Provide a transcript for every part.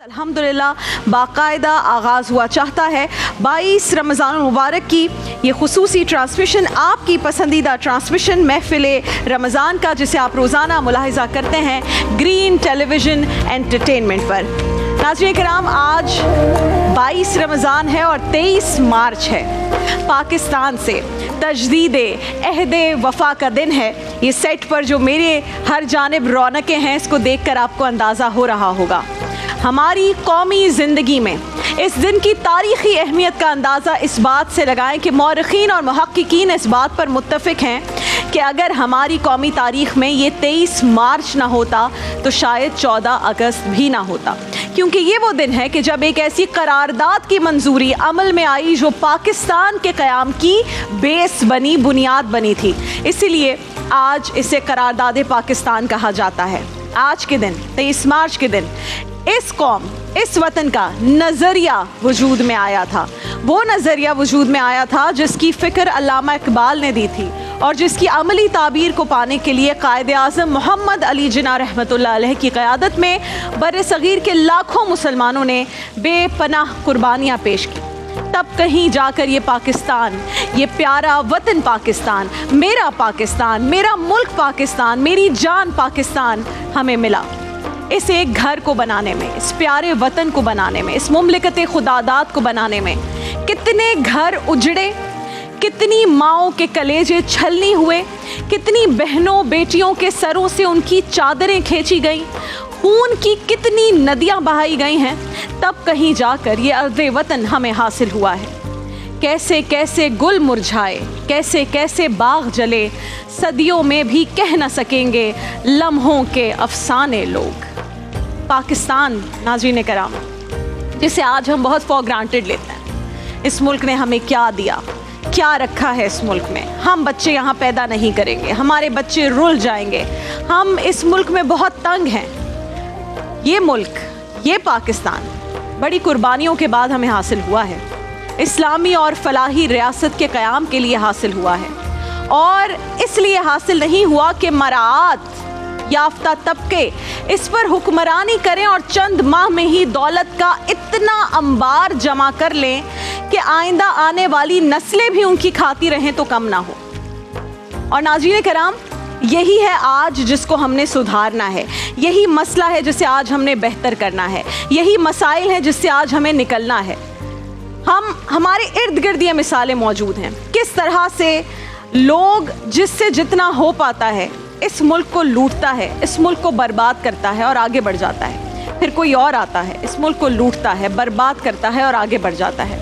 अल्हम्दुलिल्लाह बाकायदा आगाज़ हुआ चाहता है 22 रमज़ान मुबारक की ये खुसूसी ट्रांसमिशन, आपकी पसंदीदा ट्रांसमिशन महफिल रमज़ान का, जिसे आप रोज़ाना मुलाहिज़ा करते हैं ग्रीन टेलीविज़न एंटरटेनमेंट पर। नाज़रीन किराम, आज 22 रमज़ान है और 23 मार्च है। पाकिस्तान से तजदीद अहद वफ़ा का दिन है। ये सेट पर जो मेरे हर जानिब रौनकें हैं, इसको देख कर आपको अंदाज़ा हो रहा होगा। हमारी कौमी ज़िंदगी में इस दिन की तारीख़ी अहमियत का अंदाज़ा इस बात से लगाएं कि मौरख़ीन और मुहक्किकीन इस बात पर मुत्तफ़िक़ हैं कि अगर हमारी कौमी तारीख़ में ये 23 मार्च ना होता तो शायद 14 अगस्त भी ना होता, क्योंकि ये वो दिन है कि जब एक ऐसी करारदाद की मंजूरी अमल में आई जो पाकिस्तान के क़याम की बेस बनी, बुनियाद बनी थी। इसीलिए आज इसे करारदाद पाकिस्तान कहा जाता है। आज के दिन 23 मार्च के दिन इस कौम, इस वतन का नज़रिया वजूद में आया था। वो नज़रिया वजूद में आया था जिसकी फ़िक्र अल्लामा इकबाल ने दी थी और जिसकी अमली ताबीर को पाने के लिए कायदे आज़म मोहम्मद अली जिन्ना रहमतुल्लाह अलैह की क़यादत में बर्रे सग़ीर के लाखों मुसलमानों ने बेपनाह कुर्बानियाँ पेश की। तब कहीं जाकर ये पाकिस्तान, ये प्यारा वतन पाकिस्तान, मेरा मुल्क पाकिस्तान, मेरी जान पाकिस्तान हमें मिला। इस एक घर को बनाने में, इस प्यारे वतन को बनाने में, इस मुमलिकत खुदादात को बनाने में कितने घर उजड़े, कितनी माँओं के कलेजे छलनी हुए, कितनी बहनों बेटियों के सरों से उनकी चादरें खींची गईं, खून की कितनी नदियाँ बहाई गई हैं। तब कहीं जाकर ये अर्ज़े वतन हमें हासिल हुआ है। कैसे कैसे गुल मुरझाए, कैसे कैसे बाग जले, सदियों में भी कह न सकेंगे लम्हों के अफसाने लोग। पाकिस्तान, नाज़रीन कराम, जिसे आज हम बहुत फॉर ग्रांटेड लेते हैं, इस मुल्क ने हमें क्या दिया, क्या रखा है इस मुल्क में। हम बच्चे यहाँ पैदा नहीं करेंगे, हमारे बच्चे रुल जाएंगे। हम इस मुल्क में बहुत तंग हैं। ये मुल्क, ये पाकिस्तान बड़ी कुर्बानियों के बाद हमें हासिल हुआ है। इस्लामी और फलाही रियासत के क़याम के लिए हासिल हुआ है, और इसलिए हासिल नहीं हुआ कि मराआत याफ्ता तबके इस पर हुक्मरानी करें और चंद माह में ही दौलत का इतना अंबार जमा कर लें कि आइंदा आने वाली नस्लें भी उनकी खाती रहें तो कम ना हो। और नाज़रीन कराम, यही है आज जिसको हमने सुधारना है। यही मसला है जिसे आज हमने बेहतर करना है। यही मसाइल है जिससे आज हमें निकलना है। हमारे इर्द गिर्द ये मिसालें मौजूद हैं किस तरह से लोग जिससे जितना हो पाता है इस मुल्क को लूटता है, इस मुल्क को बर्बाद करता है और आगे बढ़ जाता है। फिर कोई और आता है, इस मुल्क को लूटता है, बर्बाद करता है और आगे बढ़ जाता है।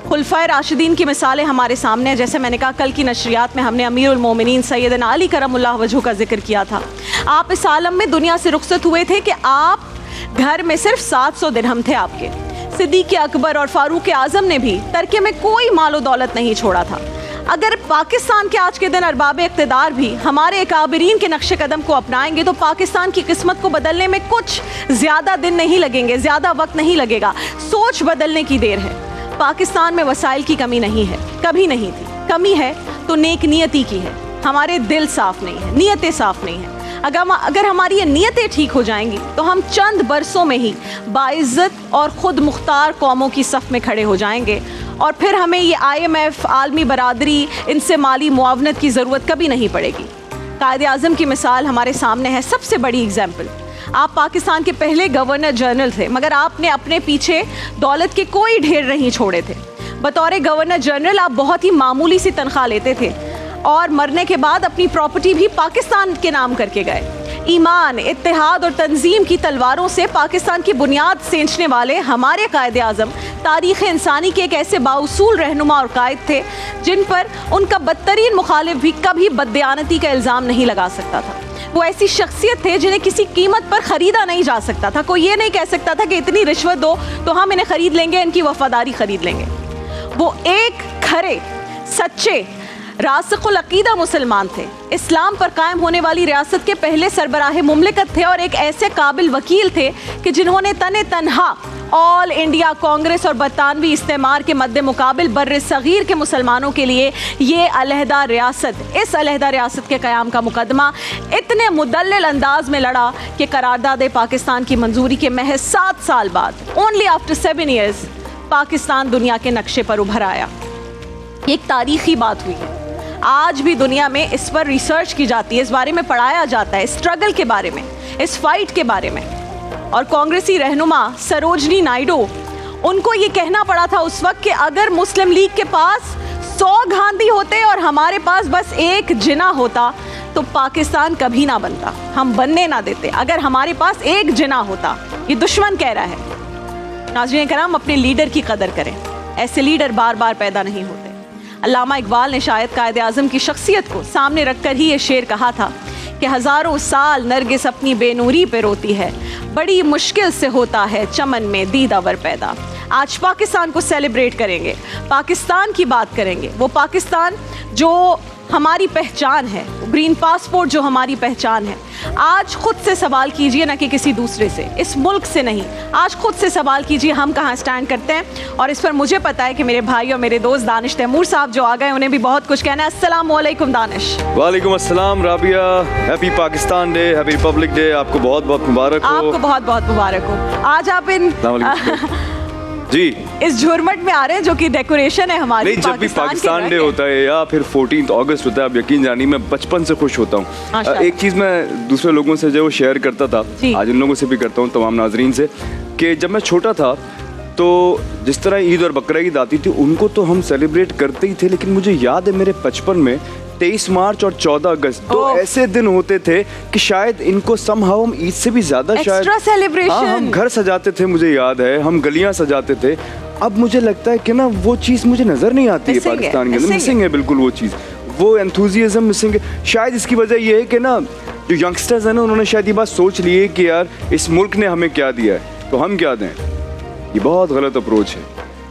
खुलफाए राशिदीन की मिसालें हमारे सामने हैं। जैसे मैंने कहा, कल की नशरियात में हमने अमीरुल मोमिनीन सैयदना अली करमुल्लाह वजहू का जिक्र किया था। आप इस आलम में दुनिया से रुखसत हुए थे कि आप घर में सिर्फ 700 दिरहम थे आपके। सिद्दीक़ अकबर और फ़ारूक आज़म ने भी तरके में कोई मालो दौलत नहीं छोड़ा था। अगर पाकिस्तान के आज के दिन अरबाब इक़्तिदार भी हमारे अकाबरीन के नक्शे कदम को अपनाएंगे तो पाकिस्तान की किस्मत को बदलने में कुछ ज़्यादा दिन नहीं लगेंगे, ज़्यादा वक्त नहीं लगेगा। सोच बदलने की देर है। पाकिस्तान में वसाइल की कमी नहीं है, कभी नहीं थी। कमी है तो नेक नियती की है। हमारे दिल साफ़ नहीं है, नीयतें साफ़ नहीं हैं। अगर हमारी ये नीयतें ठीक हो जाएंगी तो हम चंद बरसों में ही बाइज़्ज़त और ख़ुद मुख्तार कौमों की सफ़ में खड़े हो जाएंगे, और फिर हमें ये IMF, आलमी बरादरी, इनसे माली मुआवनत की ज़रूरत कभी नहीं पड़ेगी। कायदे आज़म की मिसाल हमारे सामने है, सबसे बड़ी एग्जाम्पल। आप पाकिस्तान के पहले गवर्नर जनरल थे, मगर आपने अपने पीछे दौलत के कोई ढेर नहीं छोड़े थे। बतौर गवर्नर जनरल आप बहुत ही मामूली सी तनख्वाह लेते थे और मरने के बाद अपनी प्रॉपर्टी भी पाकिस्तान के नाम करके गए। ईमान, इत्तेहाद और तंजीम की तलवारों से पाकिस्तान की बुनियाद सेंचने वाले हमारे कायदे आज़म तारीख़ इंसानी के एक ऐसे बाउसूल रहनुमा और कायद थे जिन पर उनका बदतरीन मुखालिफ भी कभी बददियानती का इल्ज़ाम नहीं लगा सकता था। वो ऐसी शख्सियत थे जिन्हें किसी कीमत पर ख़रीदा नहीं जा सकता था। कोई ये नहीं कह सकता था कि इतनी रिश्वत दो तो हम इन्हें ख़रीद लेंगे, इनकी वफ़ादारी ख़रीद लेंगे। वो एक खरे, सच्चे, रासिखुल अकीदा मुसलमान थे, इस्लाम पर कायम होने वाली रियासत के पहले सरबराह मुमलिकत थे और एक ऐसे काबिल वकील थे कि जिन्होंने तने तनहा ऑल इंडिया कांग्रेस और बरतानवी इस्तेमार के मद्दे मुकाबिल बर्र सगीर के मुसलमानों के लिए ये अलहदा रियासत, इस अलहदा रियासत के क़याम का मुकदमा इतने मुदल्लिल अंदाज में लड़ा कि करारदाद पाकिस्तान की मंजूरी के महज 7 साल बाद, ओनली आफ्टर 7 years, पाकिस्तान दुनिया के नक्शे पर उभर आया। एक तारीखी बात हुई है। आज भी दुनिया में इस पर रिसर्च की जाती है, इस बारे में पढ़ाया जाता है, स्ट्रगल के बारे में, इस फाइट के बारे में। और कांग्रेसी रहनुमा सरोजनी नायडू, उनको ये कहना पड़ा था उस वक्त कि अगर मुस्लिम लीग के पास 100 गांधी होते और हमारे पास बस एक जिना होता तो पाकिस्तान कभी ना बनता, हम बनने ना देते। अगर हमारे पास एक जिना होता, ये दुश्मन कह रहा है। नाज़रीन कराम, अपने लीडर की कदर करें, ऐसे लीडर बार बार पैदा नहीं होते। अल्लामा इकबाल ने शायद कायदे आज़म की शख्सियत को सामने रखकर ही ये शेर कहा था कि हज़ारों साल नरगिस अपनी बेनूरी पे रोती है, बड़ी मुश्किल से होता है चमन में दीदावर पैदा। आज पाकिस्तान को सेलिब्रेट करेंगे, पाकिस्तान की बात करेंगे, वो पाकिस्तान जो हमारी पहचान है, ग्रीन पासपोर्ट जो हमारी पहचान है। आज खुद से सवाल कीजिए, ना कि किसी दूसरे से, इस मुल्क से नहीं, आज खुद से सवाल कीजिए हम कहाँ स्टैंड करते हैं। और इस पर मुझे पता है कि मेरे भाई और मेरे दोस्त दानिश तैमूर साहब जो आ गए, उन्हें भी बहुत कुछ कहना है। अस्सलाम वालेकुम दानिश। वालेकुम अस्सलाम Rabia, happy Pakistan day, happy Republic day, आपको बहुत बहुत मुबारक हो। आपको बहुत बहुत मुबारक हो। आज आप इन जी इस झुरमट में आ रहे हैं जो कि डेकोरेशन है हमारी। नहीं, जब भी पाकिस्तान डे होता है या फिर 14 अगस्त होता है, आप यकीन जानिए मैं बचपन से खुश होता हूँ। एक चीज़ मैं दूसरे लोगों से जो शेयर करता था, आज इन लोगों से भी करता हूँ, तमाम नाजरीन से, कि जब मैं छोटा था तो जिस तरह ईद और बकरा ईद आती थी उनको तो हम सेलिब्रेट करते ही थे, लेकिन मुझे याद है मेरे बचपन में 23 मार्च और 14 अगस्त तो ऐसे दिन होते थे कि शायद इनको समहाउ हम ईद से भी ज्यादा शायद सेलिब्रेशन, हम घर सजाते थे, मुझे याद है हम गलियां सजाते थे। अब मुझे लगता है कि ना वो चीज़ मुझे नजर नहीं आती है पाकिस्तान के अंदर, मिसिंग है बिल्कुल वो चीज़, वो एंथुजियाज्म मिसिंग है। शायद इसकी वजह ये है कि ना जो यंगस्टर्स हैं ना, उन्होंने शायद ये बात सोच ली है कि यार इस मुल्क ने हमें क्या दिया है तो हम क्या दें। ये बहुत गलत अप्रोच है।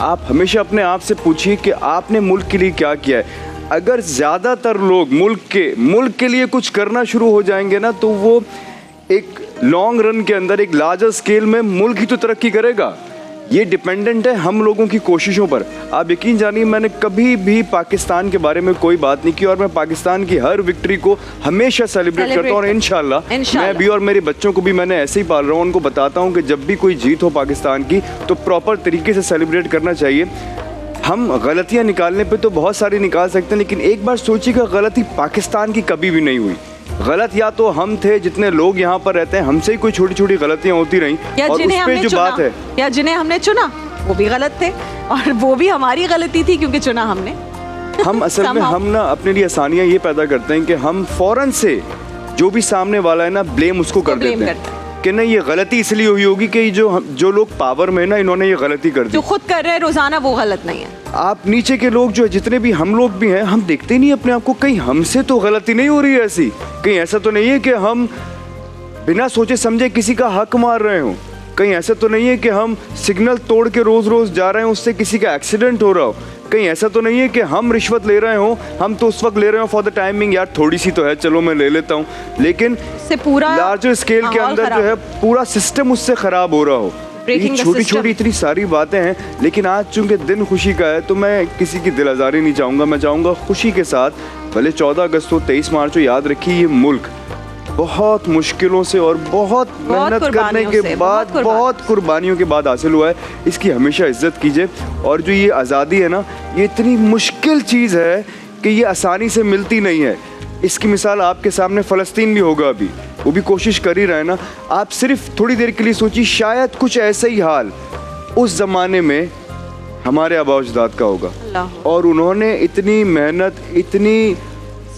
आप हमेशा अपने आप से पूछिए कि आपने मुल्क के लिए क्या किया है। अगर ज़्यादातर लोग मुल्क के लिए कुछ करना शुरू हो जाएंगे ना, तो वो एक लॉन्ग रन के अंदर एक लार्जर स्केल में मुल्क ही तो तरक्की करेगा। ये डिपेंडेंट है हम लोगों की कोशिशों पर। आप यकीन जानिए मैंने कभी भी पाकिस्तान के बारे में कोई बात नहीं की और मैं पाकिस्तान की हर विक्ट्री को हमेशा सेलिब्रेट करता हूँ और इंशाल्लाह मैं भी और मेरे बच्चों को भी मैंने ऐसे ही पाल रहा हूँ। उनको बताता हूँ कि जब भी कोई जीत हो पाकिस्तान की तो प्रॉपर तरीके से सेलिब्रेट करना चाहिए। हम गलतियाँ निकालने पे तो बहुत सारी निकाल सकते हैं, लेकिन एक बार सोचिएगा गलती पाकिस्तान की कभी भी नहीं हुई। गलत या तो हम थे, जितने लोग यहाँ पर रहते हैं हमसे ही कोई छोटी छोटी गलतियाँ होती रहीं, और उस पे जो बात है या जिन्हें हमने चुना वो भी गलत थे और वो भी हमारी गलती थी क्योंकि चुना हमने। हम असल में हम ना अपने लिए आसानियाँ ये पैदा करते हैं कि हम फौरन से जो भी सामने वाला है ना ब्लेम उसको कर देते हैं कि नहीं ये गलती इसलिए हुई होगी कि जो लोग पावर में ना इन्होंने ये गलती कर दी। जो खुद कर रहे हैं रोजाना वो गलत नहीं है। आप नीचे के लोग जो जितने भी हम लोग भी हैं, हम देखते नहीं अपने आप को, कहीं हमसे तो गलती नहीं हो रही है ऐसी, कहीं ऐसा तो नहीं है कि हम बिना सोचे समझे किसी का हक मार रहे हो, कहीं ऐसा तो नहीं है कि हम सिग्नल तोड़ के रोज रोज जा रहे हैं उससे किसी का एक्सीडेंट हो रहा हो, कहीं ऐसा तो नहीं है कि हम रिश्वत ले रहे हो, हम तो उस वक्त ले रहे हो फॉर द टाइमिंग, यार थोड़ी सी तो है चलो मैं ले लेता हूँ, लेकिन पूरा लार्जर स्केल के अंदर जो है पूरा सिस्टम उससे खराब हो रहा हो। ये छोटी छोटी इतनी सारी बातें हैं, लेकिन आज चूंकि दिन खुशी का है तो मैं किसी की दिल आज़ारी नहीं चाहूँगा, मैं चाहूँगा खुशी के साथ, भले 14 अगस्त हो 23 मार्च हो, याद रखिए ये मुल्क बहुत मुश्किलों से और बहुत मेहनत करने के बाद, बहुत कुर्बानियों के बाद हासिल हुआ है। इसकी हमेशा इज्जत कीजिए। और जो ये आज़ादी है ना, ये इतनी मुश्किल चीज़ है कि ये आसानी से मिलती नहीं है। इसकी मिसाल आपके सामने फ़लस्तीन भी होगा, अभी वो भी कोशिश कर ही रहे हैं ना। आप सिर्फ थोड़ी देर के लिए सोचिए, शायद कुछ ऐसा ही हाल उस ज़माने में हमारे आबा अजदाद का होगा, और उन्होंने इतनी मेहनत, इतनी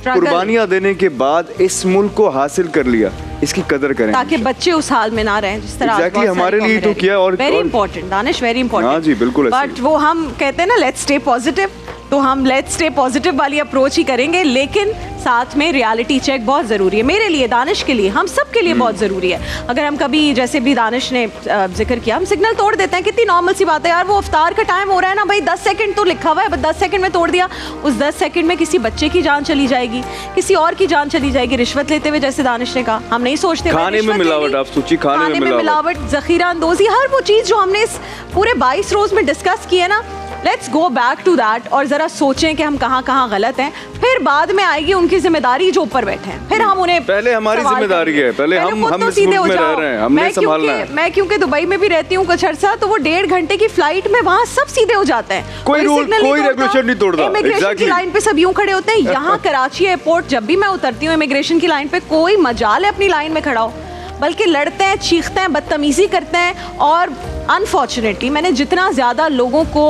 कुर्बानियां देने के बाद इस मुल्क को हासिल कर लिया। इसकी कदर करें ताकि बच्चे उस हाल में ना रहें जिस तरह exactly हमारे लिए तो किया। और very important Danish, very important. हाँ जी बिल्कुल। बट वो हम कहते हैं ना लेट्स स्टे पॉजिटिव, तो हम लेट्स स्टे पॉजिटिव वाली अप्रोच ही करेंगे, लेकिन साथ में रियलिटी चेक बहुत ज़रूरी है मेरे लिए, दानिश के लिए, हम सब के लिए बहुत ज़रूरी है। अगर हम कभी, जैसे भी दानिश ने जिक्र किया, हम सिग्नल तोड़ देते हैं, कितनी नॉर्मल सी बात है यार, वो अफ्तार का टाइम हो रहा है ना भाई, 10 सेकंड तो लिखा हुआ है, 10 सेकंड में तोड़ दिया, उस 10 सेकंड में किसी बच्चे की जान चली जाएगी, किसी और की जान चली जाएगी, रिश्वत लेते हुए, जैसे दानिश ने कहा, हम नहीं सोचते खाने में मिलावट, आप सोचिए खाने में मिलावट, जखीरा अंदोजी, हर वो चीज़ जो हमने इस पूरे 22 रोज में डिस्कस की है ना, let's go back to that और जरा सोचें कि हम कहाँ कहाँ गलत हैं, फिर बाद में आएगी उनकी जिम्मेदारी जो ऊपर बैठे हैं, फिर हम उन्हें, पहले हमारी जिम्मेदारी है, पहले हम तो इस मुल्क में रह रहे हैं, हमने संभालना है। मैं क्योंकि दुबई में भी रहती हूँ कुछ अर्सा, तो वो 1.5 घंटे की फ्लाइट में वहाँ सब सीधे हो जाते हैं, कोई रूल, कोई रेगुलेशन नहीं तोड़ता, इमिग्रेशन की लाइन पे सब यूं खड़े होते हैं। यहाँ कराची एयरपोर्ट जब भी मैं उतरती हूँ इमिग्रेशन की लाइन पे, कोई मजाल है अपनी लाइन में खड़ा हो, बल्कि लड़ते हैं, चीखते हैं, बदतमीजी करते हैं। और अनफॉर्चुनेटली मैंने जितना ज़्यादा लोगों को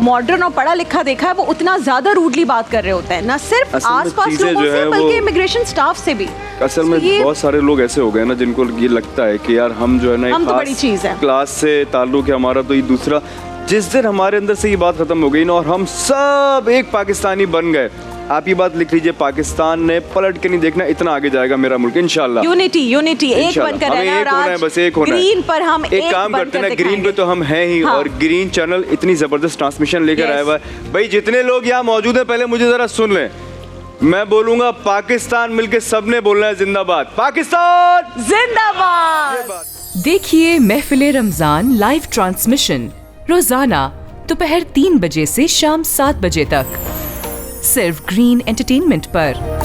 मॉडर्न और पढ़ा लिखा देखा है, वो उतना ज़्यादा रूडली बात कर रहे होते हैं, ना सिर्फ आसपास लोगों से बल्कि इमिग्रेशन स्टाफ से भी। असल में बहुत सारे लोग ऐसे हो गए ना जिनको ये लगता है कि यार हम जो है ना हम तो बड़ी चीज़ है, क्लास से ताल्लुक है हमारा, तो ये दूसरा, जिस दिन हमारे अंदर से ये बात खत्म हो गई ना और हम सब एक पाकिस्तानी बन गए, आप ये बात लिख लीजिए, पाकिस्तान ने पलट के नहीं देखना, इतना आगे जाएगा मेरा मुल्क इंशाल्लाह। यूनिटी एक बनकर रहना, एक होना है, बस एक होना है। ग्रीन पर हम एक काम करते हैं ना, ग्रीन पे तो हम हैं ही, और ग्रीन चैनल इतनी जबरदस्त ट्रांसमिशन लेकर आया हुआ है भाई। जितने लोग यहाँ मौजूद हैं, पहले मुझे जरा सुन लें, मैं बोलूंगा पाकिस्तान मिलके सबने बोलना है जिंदाबाद, पाकिस्तान जिंदाबाद। देखिए महफिले रमजान लाइव ट्रांसमिशन रोजाना दोपहर 3 बजे से शाम 7 बजे तक, सिर्फ ग्रीन एंटरटेनमेंट पर।